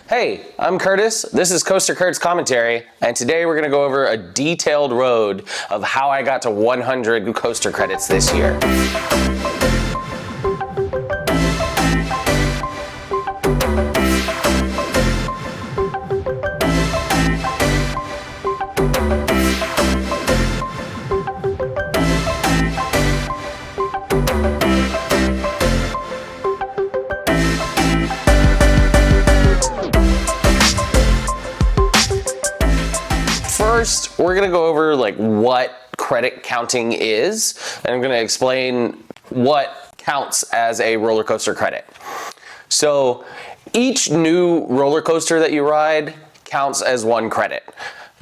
Hey, I'm Curtis. This is Coaster Kurt's Commentary, and today we're going to go over a detailed road of how I got to 100 coaster credits this year. First, we're going to go over what credit counting is, and I'm going to explain what counts as a roller coaster credit. So each new roller coaster that you ride counts as 1 credit.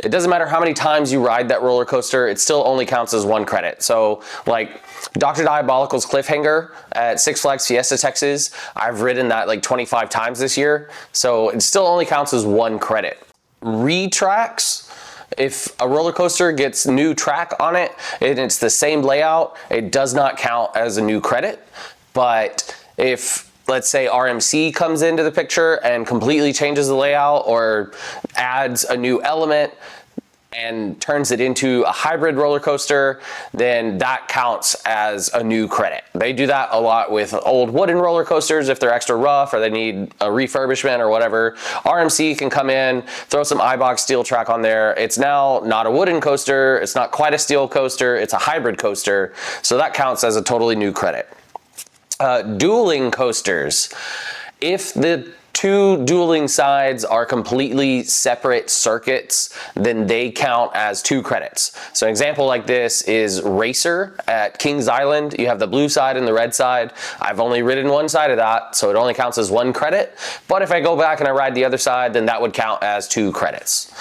It doesn't matter how many times you ride that roller coaster, it still only counts as 1 credit. So like Dr. Diabolical's Cliffhanger at Six Flags Fiesta, Texas, I've ridden that 25 times this year. So it still only counts as 1 credit. Retracks, if a roller coaster gets new track on it and it's the same layout, it does not count as a new credit. But if, let's say, RMC comes into the picture and completely changes the layout or adds a new element and turns it into a hybrid roller coaster, then that counts as a new credit. They do that a lot with old wooden roller coasters if they're extra rough or they need a refurbishment or whatever. RMC can come in, throw some iBox steel track on there. It's now not a wooden coaster, it's not quite a steel coaster, it's a hybrid coaster, so that counts as a totally new credit. Dueling coasters. If the 2 dueling sides are completely separate circuits, then they count as 2 credits. So an example like this is Racer at Kings Island. You have the blue side and the red side. I've only ridden one side of that, so it only counts as 1 credit. But if I go back and I ride the other side, then that would count as 2 credits.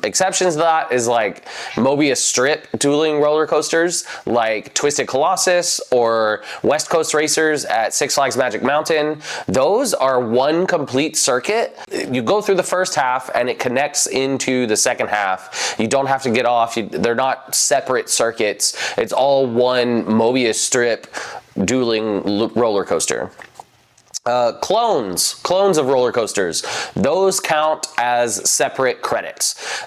Exceptions to that is like Mobius Strip dueling roller coasters, like Twisted Colossus or West Coast Racers at Six Flags Magic Mountain. Those are 1 complete circuit. You go through the first half and it connects into the second half. You don't have to get off. They're not separate circuits. It's all 1 Mobius Strip dueling roller coaster. Clones of roller coasters. Those count as separate credits.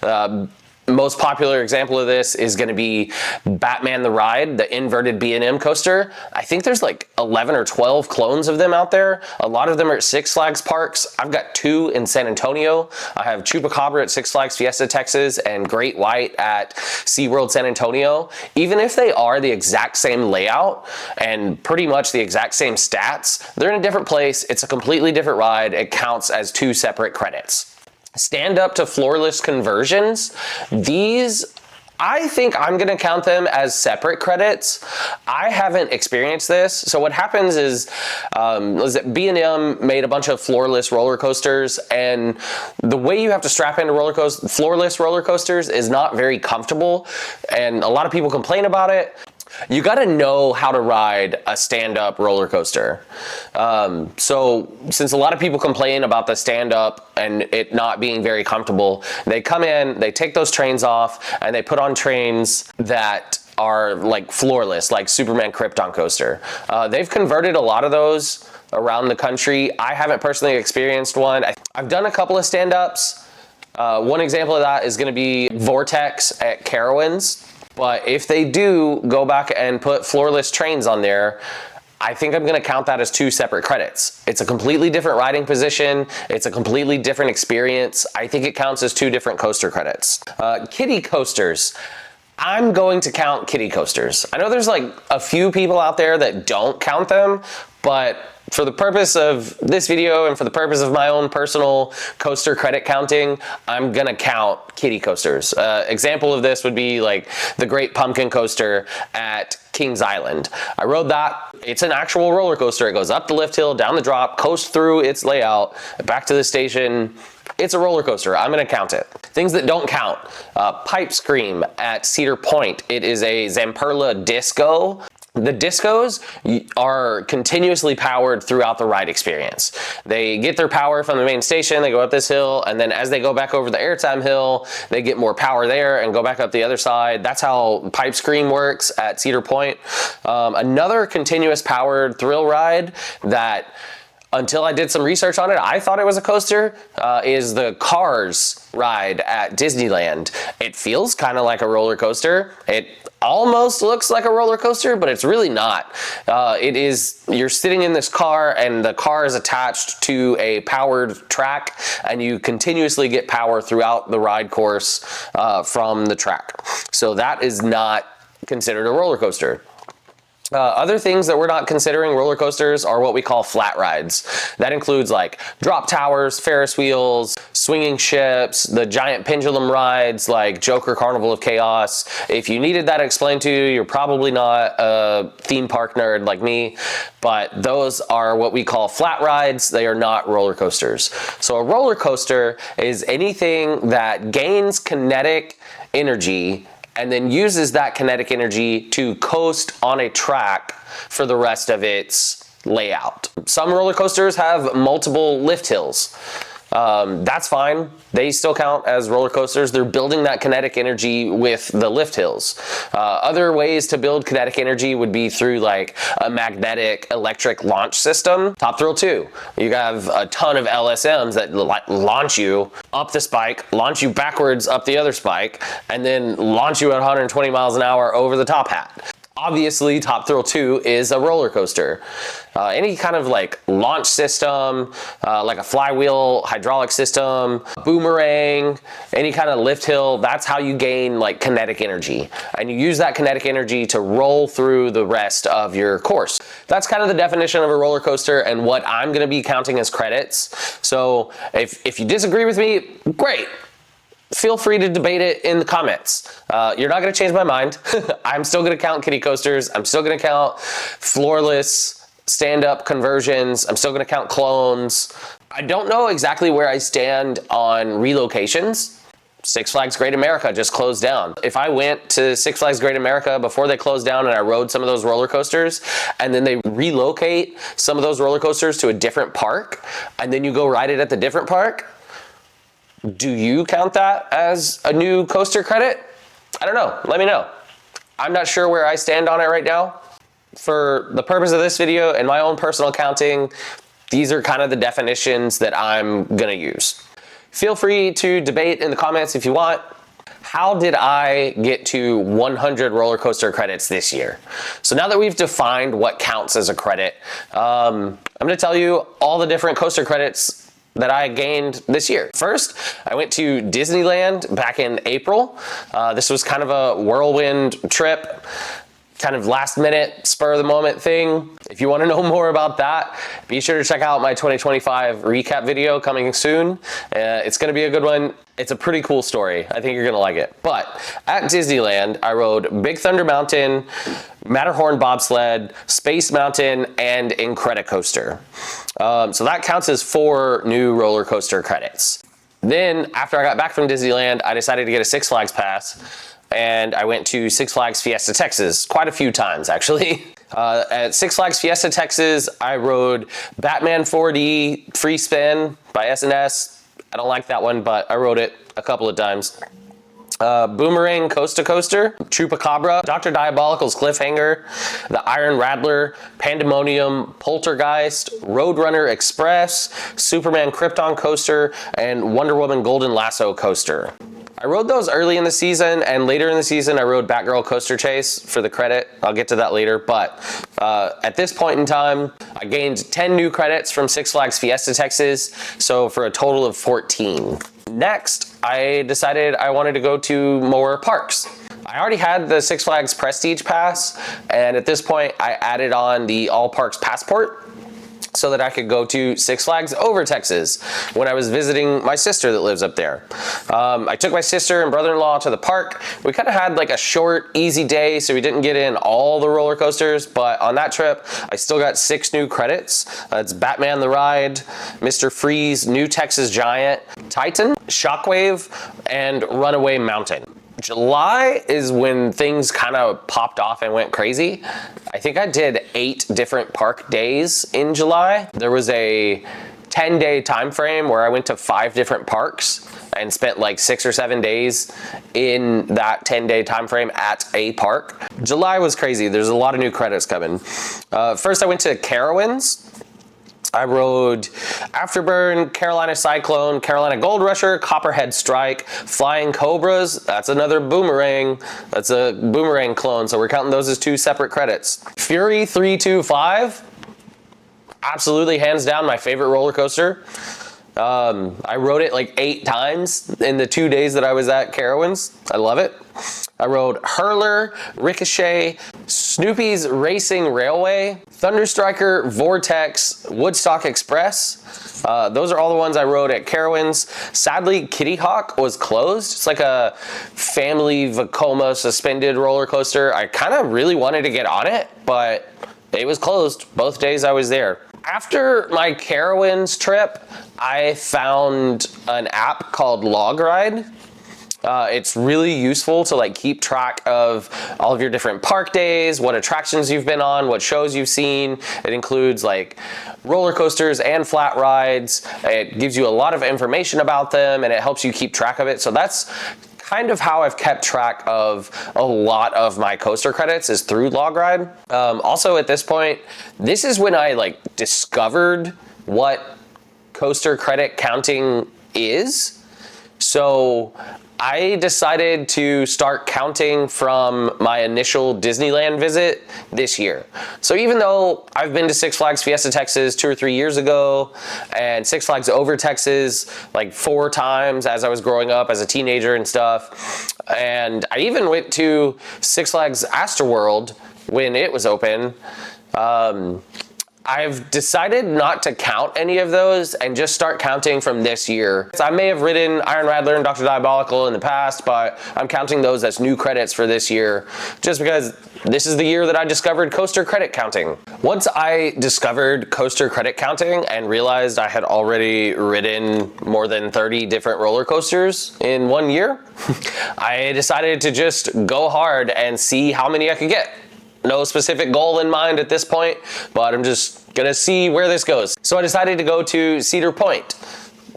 Most popular example of this is going to be Batman the Ride, the inverted B&M coaster. I think there's 11 or 12 clones of them out there. A lot of them are at Six Flags parks. I've got 2 in San Antonio. I have Chupacabra at Six Flags Fiesta, Texas, and Great White at SeaWorld San Antonio. Even if they are the exact same layout and pretty much the exact same stats, they're in a different place. It's a completely different ride. It counts as 2 separate credits. Stand up to floorless conversions. These, I think I'm gonna count them as separate credits. I haven't experienced this. So what happens is B&M made a bunch of floorless roller coasters, and the way you have to strap into floorless roller coasters is not very comfortable, and a lot of people complain about it. You gotta know how to ride a stand-up roller coaster. So since a lot of people complain about the stand-up and it not being very comfortable, they come in, they take those trains off, and they put on trains that are floorless, like Superman Krypton coaster. They've converted a lot of those around the country. I haven't personally experienced one. I've done a couple of stand-ups. One example of that is gonna be Vortex at Carowinds. But if they do go back and put floorless trains on there, I think I'm gonna count that as 2 separate credits. It's a completely different riding position. It's a completely different experience. I think it counts as 2 different coaster credits. Kiddie coasters. I'm going to count kiddie coasters. I know there's a few people out there that don't count them, but for the purpose of this video and for the purpose of my own personal coaster credit counting, I'm gonna count kiddie coasters. Example of this would be the Great Pumpkin Coaster at Kings Island. I rode that. It's an actual roller coaster. It goes up the lift hill, down the drop, coast through its layout, back to the station. It's a roller coaster. I'm gonna count it. Things that don't count. Pipe Scream at Cedar Point. It is a Zamperla disco. The discos are continuously powered throughout the ride experience. They get their power from the main station, they go up this hill, and then as they go back over the airtime hill, they get more power there and go back up the other side. That's how Pipe Scream works at Cedar Point. Another continuous powered thrill ride that until I did some research on it, I thought it was a coaster, is the Cars ride at Disneyland. It feels kind of like a roller coaster. It almost looks like a roller coaster, but it's really not. You're sitting in this car and the car is attached to a powered track, and you continuously get power throughout the ride course from the track. So that is not considered a roller coaster. Other things that we're not considering roller coasters are what we call flat rides. That includes like drop towers, Ferris wheels, swinging ships, the giant pendulum rides like Joker Carnival of Chaos. If you needed that explained to you, you're probably not a theme park nerd like me, but those are what we call flat rides. They are not roller coasters. So a roller coaster is anything that gains kinetic energy and then uses that kinetic energy to coast on a track for the rest of its layout. Some roller coasters have multiple lift hills. That's fine. They still count as roller coasters. They're building that kinetic energy with the lift hills. Other ways to build kinetic energy would be through like a magnetic electric launch system. Top Thrill 2. You have a ton of LSMs that launch you up the spike, launch you backwards up the other spike, and then launch you at 120 miles an hour over the top hat. Obviously, Top Thrill 2 is a roller coaster. Any kind of like launch system, like a flywheel hydraulic system, boomerang, any kind of lift hill, that's how you gain like kinetic energy. And you use that kinetic energy to roll through the rest of your course. That's kind of the definition of a roller coaster and what I'm gonna be counting as credits. So if you disagree with me, great. Feel free to debate it in the comments. You're not gonna change my mind. I'm still gonna count kiddie coasters. I'm still gonna count floorless stand-up conversions. I'm still gonna count clones. I don't know exactly where I stand on relocations. Six Flags Great America just closed down. If I went to Six Flags Great America before they closed down and I rode some of those roller coasters, and then they relocate some of those roller coasters to a different park, and then you go ride it at the different park, do you count that as a new coaster credit? I don't know. Let me know. I'm not sure where I stand on it right now. For the purpose of this video and my own personal counting, these are kind of the definitions that I'm gonna use. Feel free to debate in the comments if you want. How did I get to 100 roller coaster credits this year? So now that we've defined what counts as a credit, I'm gonna tell you all the different coaster credits that I gained this year. First, I went to Disneyland back in April. This was kind of a whirlwind trip, kind of last minute, spur of the moment thing. If you want to know more about that, be sure to check out my 2025 recap video coming soon. It's going to be a good one. It's a pretty cool story. I think you're going to like it. But at Disneyland, I rode Big Thunder Mountain, Matterhorn Bobsled, Space Mountain, and Incredicoaster. So that counts as 4 new roller coaster credits. Then, after I got back from Disneyland, I decided to get a Six Flags pass, and I went to Six Flags Fiesta, Texas, quite a few times, actually. At Six Flags Fiesta, Texas, I rode Batman 4D Free Spin by S&S. I don't like that one, but I rode it a couple of times. Boomerang Coaster Coaster, Chupacabra, Dr. Diabolical's Cliffhanger, the Iron Rattler, Pandemonium, Poltergeist, Roadrunner Express, Superman Krypton Coaster, and Wonder Woman Golden Lasso Coaster. I rode those early in the season, and later in the season I rode Batgirl Coaster Chase for the credit. I'll get to that later, but at this point in time, I gained 10 new credits from Six Flags Fiesta, Texas, so for a total of 14. Next, I decided I wanted to go to more parks. I already had the Six Flags Prestige Pass, and at this point I added on the All Parks Passport so that I could go to Six Flags Over Texas when I was visiting my sister that lives up there. I took my sister and brother-in-law to the park. We kind of had like a short, easy day, so we didn't get in all the roller coasters, but on that trip, I still got 6 new credits. It's Batman the Ride, Mr. Freeze, New Texas Giant, Titan, Shockwave, and Runaway Mountain. July is when things kind of popped off and went crazy. I think I did 8 different park days in July. There was a 10-day time frame where I went to 5 different parks and spent like 6 or 7 days in that 10-day time frame at a park. July was crazy. There's a lot of new credits coming. First, I went to Carowinds. I rode Afterburn, Carolina Cyclone, Carolina Gold Rusher, Copperhead Strike, Flying Cobras. That's another boomerang. That's a boomerang clone, so we're counting those as 2 separate credits. Fury 325, absolutely hands down my favorite roller coaster. I rode it like 8 times in the 2 days that I was at Carowinds. I love it. I rode Hurler, Ricochet, Snoopy's Racing Railway, Thunderstriker, Vortex, Woodstock Express. Those are all the ones I rode at Carowinds. Sadly, Kitty Hawk was closed. It's like a family Vekoma suspended roller coaster. I kind of really wanted to get on it, but it was closed both days I was there. After my Carowinds trip, I found an app called LogRide. It's really useful to like keep track of all of your different park days, what attractions you've been on, what shows you've seen. It includes like roller coasters and flat rides. It gives you a lot of information about them and it helps you keep track of it. So that's kind of how I've kept track of a lot of my coaster credits is through LogRide. Also at this point, this is when I like discovered what coaster credit counting is. So I decided to start counting from my initial Disneyland visit this year. So even though I've been to Six Flags Fiesta Texas 2 or 3 years ago and Six Flags Over Texas like 4 times as I was growing up as a teenager and stuff, and I even went to Six Flags Astroworld when it was open, I've decided not to count any of those and just start counting from this year. I may have ridden Iron Rattler and Dr. Diabolical in the past, but I'm counting those as new credits for this year just because this is the year that I discovered coaster credit counting. Once I discovered coaster credit counting and realized I had already ridden more than 30 different roller coasters in 1 year, I decided to just go hard and see how many I could get. No specific goal in mind at this point, but I'm just gonna see where this goes. So I decided to go to Cedar Point.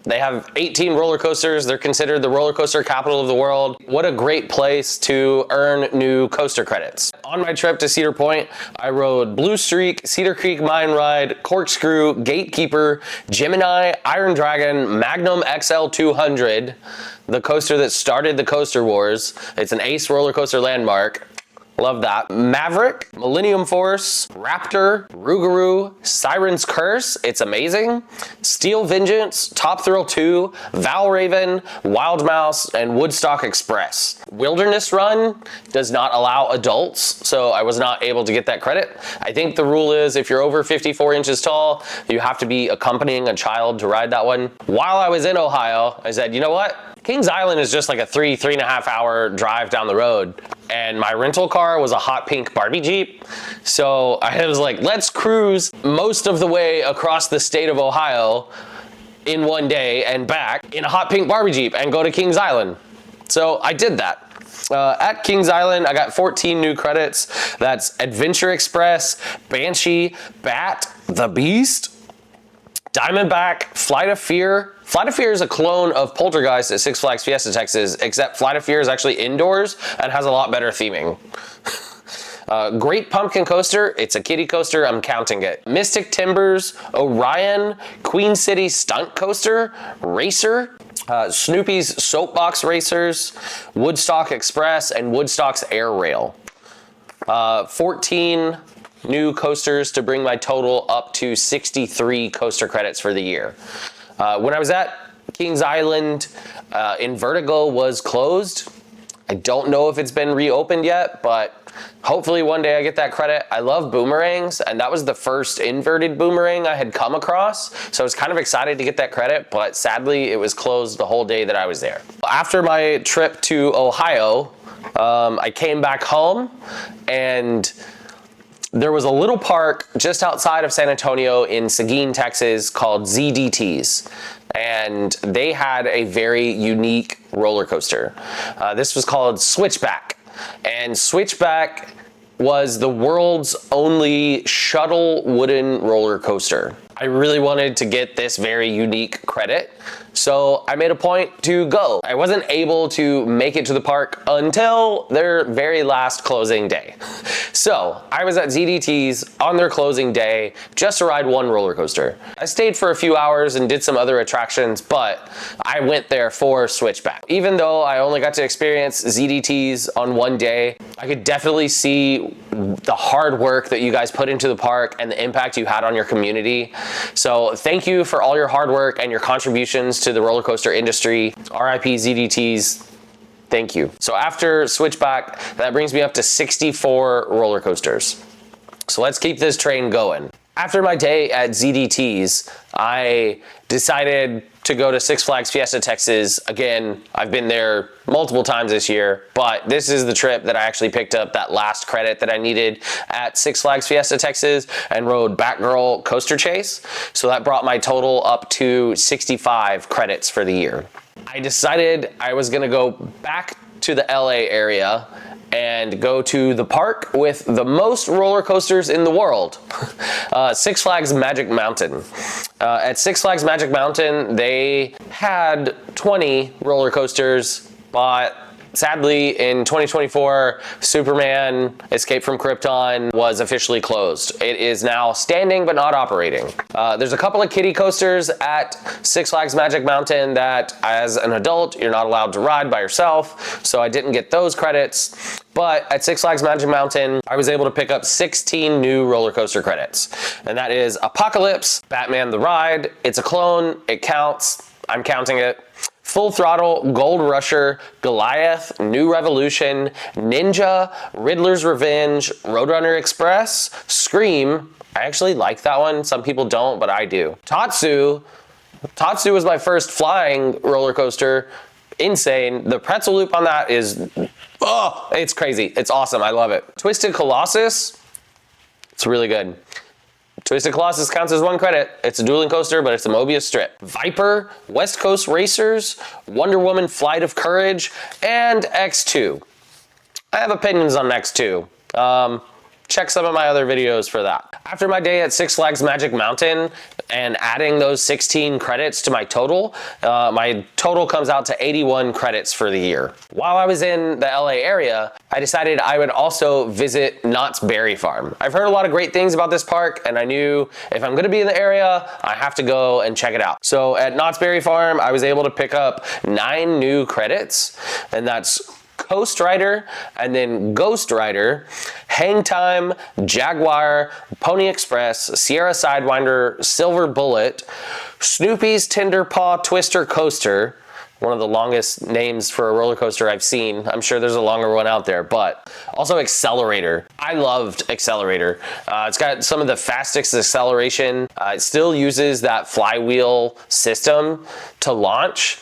They have 18 roller coasters. They're considered the roller coaster capital of the world. What a great place to earn new coaster credits. On my trip to Cedar Point, I rode Blue Streak, Cedar Creek Mine Ride, Corkscrew, Gatekeeper, Gemini, Iron Dragon, Magnum XL 200, the coaster that started the Coaster Wars. It's an Ace roller coaster landmark. Love that. Maverick, Millennium Force, Raptor, Rougarou, Siren's Curse, it's amazing. Steel Vengeance, Top Thrill 2, Valraven, Wild Mouse, and Woodstock Express. Wilderness Run does not allow adults, so I was not able to get that credit. I think the rule is if you're over 54 inches tall, you have to be accompanying a child to ride that one. While I was in Ohio, I said, you know what? Kings Island is just like a 3.5 hour drive down the road. And my rental car was a hot pink Barbie Jeep. So I was like, let's cruise most of the way across the state of Ohio in 1 day and back in a hot pink Barbie Jeep and go to Kings Island. So I did that. At Kings Island, I got 14 new credits. That's Adventure Express, Banshee, Bat, The Beast, Diamondback, Flight of Fear. Flight of Fear is a clone of Poltergeist at Six Flags Fiesta Texas, except Flight of Fear is actually indoors and has a lot better theming. Great Pumpkin Coaster, it's a kiddie coaster, I'm counting it. Mystic Timbers, Orion, Queen City Stunt Coaster, Racer, Snoopy's Soapbox Racers, Woodstock Express, and Woodstock's Air Rail. 14 new coasters to bring my total up to 63 coaster credits for the year. When I was at Kings Island, Invertigo was closed. I don't know if it's been reopened yet, but hopefully one day I get that credit. I love boomerangs, and that was the first inverted boomerang I had come across, so I was kind of excited to get that credit, but sadly it was closed the whole day that I was there. After my trip to Ohio, I came back home, and there was a little park just outside of San Antonio in Seguin, Texas called ZDT's, and they had a very unique roller coaster. This was called Switchback, and Switchback was the world's only shuttle wooden roller coaster. I really wanted to get this very unique credit, so I made a point to go. I wasn't able to make it to the park until their very last closing day. So I was at ZDT's on their closing day just to ride one roller coaster. I stayed for a few hours and did some other attractions, but I went there for Switchback. Even though I only got to experience ZDT's on one day, I could definitely see the hard work that you guys put into the park and the impact you had on your community. So thank you for all your hard work and your contributions to the roller coaster industry. RIP ZDT's. Thank you. So after Switchback, that brings me up to 64 roller coasters. So let's keep this train going. After my day at ZDT's, I decided to go to Six Flags Fiesta, Texas. Again, I've been there multiple times this year, but this is the trip that I actually picked up that last credit that I needed at Six Flags Fiesta, Texas, and rode Batgirl Coaster Chase. So that brought my total up to 65 credits for the year. I decided I was gonna go back to the LA area and go to the park with the most roller coasters in the world, Six Flags Magic Mountain. At Six Flags Magic Mountain, they had 20 roller coasters, but sadly, in 2024, Superman Escape from Krypton was officially closed. It is now standing but not operating. There's a couple of kiddie coasters at Six Flags Magic Mountain that, as an adult, you're not allowed to ride by yourself, so I didn't get those credits. But at Six Flags Magic Mountain, I was able to pick up 16 new roller coaster credits. And that is Apocalypse, Batman the Ride, It's a Clone, It Counts, I'm counting it, Full Throttle, Gold Rusher, Goliath, New Revolution, Ninja, Riddler's Revenge, Roadrunner Express, Scream. I actually like that one. Some people don't, but I do. Tatsu was my first flying roller coaster. Insane. The pretzel loop on that is, oh, it's crazy. It's awesome. I love it. Twisted Colossus, it's really good. Twisted Colossus counts as one credit. It's a dueling coaster, but it's a Mobius strip. Viper, West Coast Racers, Wonder Woman Flight of Courage, and X2. I have opinions on X2. Check some of my other videos for that. After my day at Six Flags Magic Mountain and adding those 16 credits to my total comes out to 81 credits for the year. While I was in the LA area, I decided I would also visit Knott's Berry Farm. I've heard a lot of great things about this park, and I knew if I'm gonna be in the area, I have to go and check it out. So at Knott's Berry Farm, I was able to pick up 9 new credits, and that's Coast Rider, and then Ghost Rider, Hang Time, Jaguar, Pony Express, Sierra Sidewinder, Silver Bullet, Snoopy's Tender Paw Twister Coaster, one of the longest names for a roller coaster I've seen. I'm sure there's a longer one out there, but also Accelerator. I loved Accelerator. It's got some of the fastest acceleration. It still uses that flywheel system to launch.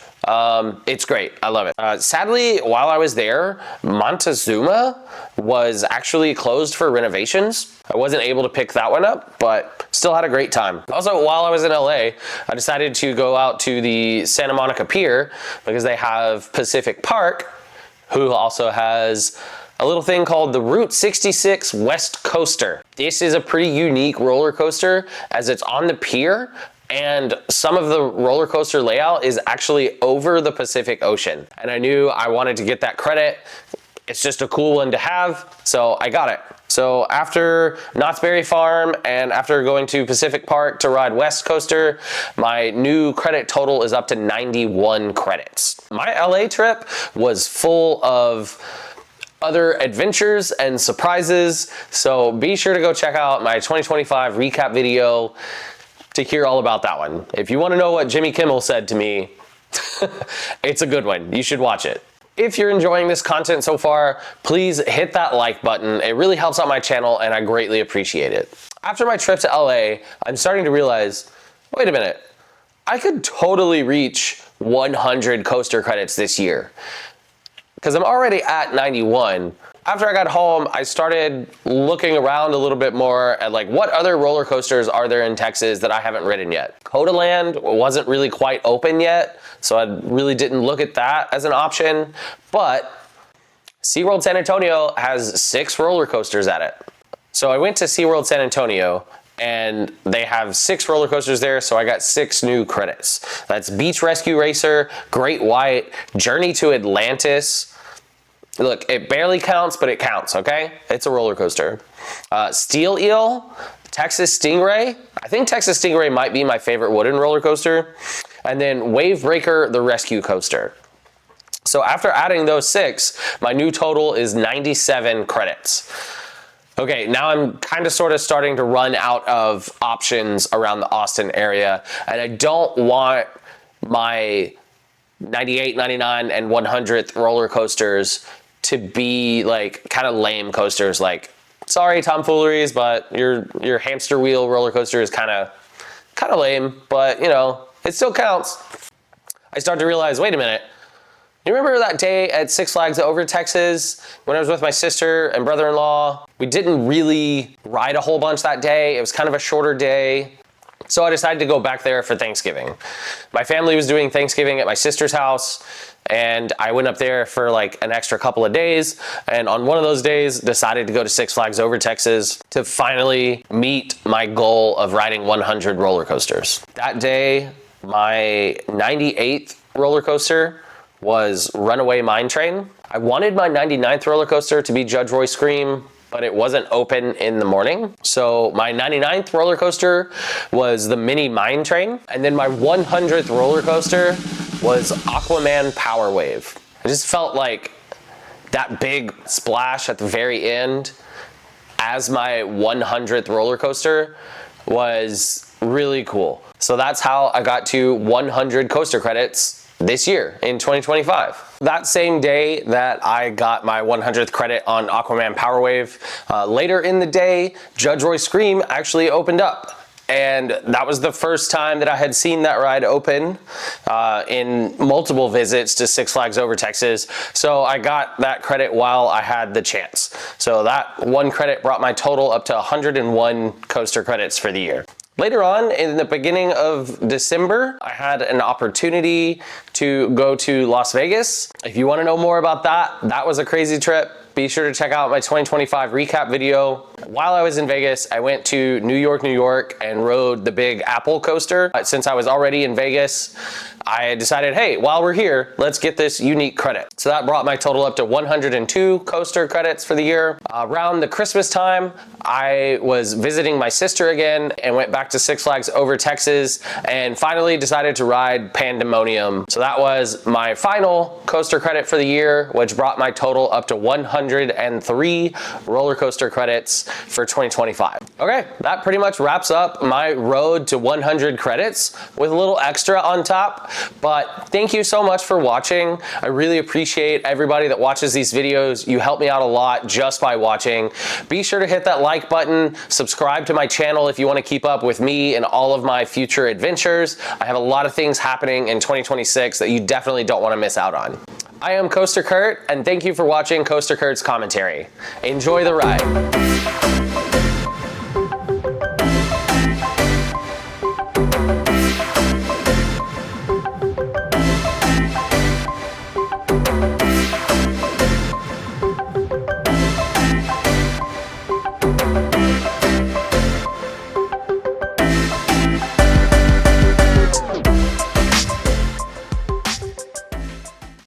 It's great. I love it. Sadly, while I was there, Montezuma was actually closed for renovations. I wasn't able to pick that one up, but still had a great time. Also, while I was in LA, I decided to go out to the Santa Monica Pier because they have Pacific Park, who also has a little thing called the Route 66 West Coaster. This is a pretty unique roller coaster as it's on the pier, and some of the roller coaster layout is actually over the Pacific Ocean. And I knew I wanted to get that credit. It's just a cool one to have, so I got it. So after Knott's Berry Farm and after going to Pacific Park to ride West Coaster, my new credit total is up to 91 credits. My LA trip was full of other adventures and surprises, so be sure to go check out my 2025 recap video to hear all about that one. If you want to know what Jimmy Kimmel said to me, it's a good one. You should watch it. If you're enjoying this content so far, please hit that like button. It really helps out my channel and I greatly appreciate it. After my trip to LA, I'm starting to realize, wait a minute, I could totally reach 100 coaster credits this year because I'm already at 91. After I got home, I started looking around a little bit more at like what other roller coasters are there in Texas that I haven't ridden yet. Codaland wasn't really quite open yet, so I really didn't look at that as an option, but SeaWorld San Antonio has 6 roller coasters at it. So I went to SeaWorld San Antonio and they have 6 roller coasters there, so I got 6 new credits. That's Beach Rescue Racer, Great White, Journey to Atlantis, Look, it barely counts, but it counts, okay? It's a roller coaster. Steel Eel, Texas Stingray. I think Texas Stingray might be my favorite wooden roller coaster. And then Wave Breaker, the rescue coaster. So after adding those 6, my new total is 97 credits. Okay, now I'm kind of sort of starting to run out of options around the Austin area, and I don't want my 98, 99, and 100th roller coasters to be like kind of lame coasters. Like, sorry, tomfooleries, but your hamster wheel roller coaster is kind of lame, but you know, it still counts. I started to realize, wait a minute. You remember that day at Six Flags Over Texas when I was with my sister and brother-in-law? We didn't really ride a whole bunch that day. It was kind of a shorter day. So I decided to go back there for Thanksgiving. My family was doing Thanksgiving at my sister's house, and I went up there for like an extra couple of days. And on one of those days, decided to go to Six Flags Over Texas to finally meet my goal of riding 100 roller coasters. That day, my 98th roller coaster was Runaway Mine Train. I wanted my 99th roller coaster to be Judge Roy Scream, but it wasn't open in the morning. So my 99th roller coaster was the Mini Mine Train. And then my 100th roller coaster was Aquaman Power Wave. I just felt like that big splash at the very end as my 100th roller coaster was really cool. So that's how I got to 100 coaster credits this year in 2025. That same day that I got my 100th credit on Aquaman Power Wave, later in the day, Judge Roy Scream actually opened up. And that was the first time that I had seen that ride open in multiple visits to Six Flags Over Texas. So I got that credit while I had the chance. So that one credit brought my total up to 101 coaster credits for the year. Later on, in the beginning of December, I had an opportunity to go to Las Vegas. If you want to know more about that, that was a crazy trip. Be sure to check out my 2025 recap video. While I was in Vegas, I went to New York, and rode the Big Apple coaster. Since I was already in Vegas, I decided, hey, while we're here, let's get this unique credit. So that brought my total up to 102 coaster credits for the year. Around the Christmas time, I was visiting my sister again and went back to Six Flags Over Texas and finally decided to ride Pandemonium. So that was my final coaster credit for the year, which brought my total up to 103 roller coaster credits for 2025. Okay, that pretty much wraps up my road to 100 credits with a little extra on top. But thank you so much for watching. I really appreciate everybody that watches these videos. You help me out a lot just by watching. Be sure to hit that like button, subscribe to my channel if you want to keep up with me and all of my future adventures. I have a lot of things happening in 2026 that you definitely don't want to miss out on. I am Coaster Kurt, and thank you for watching Coaster Kurt's commentary. Enjoy the ride.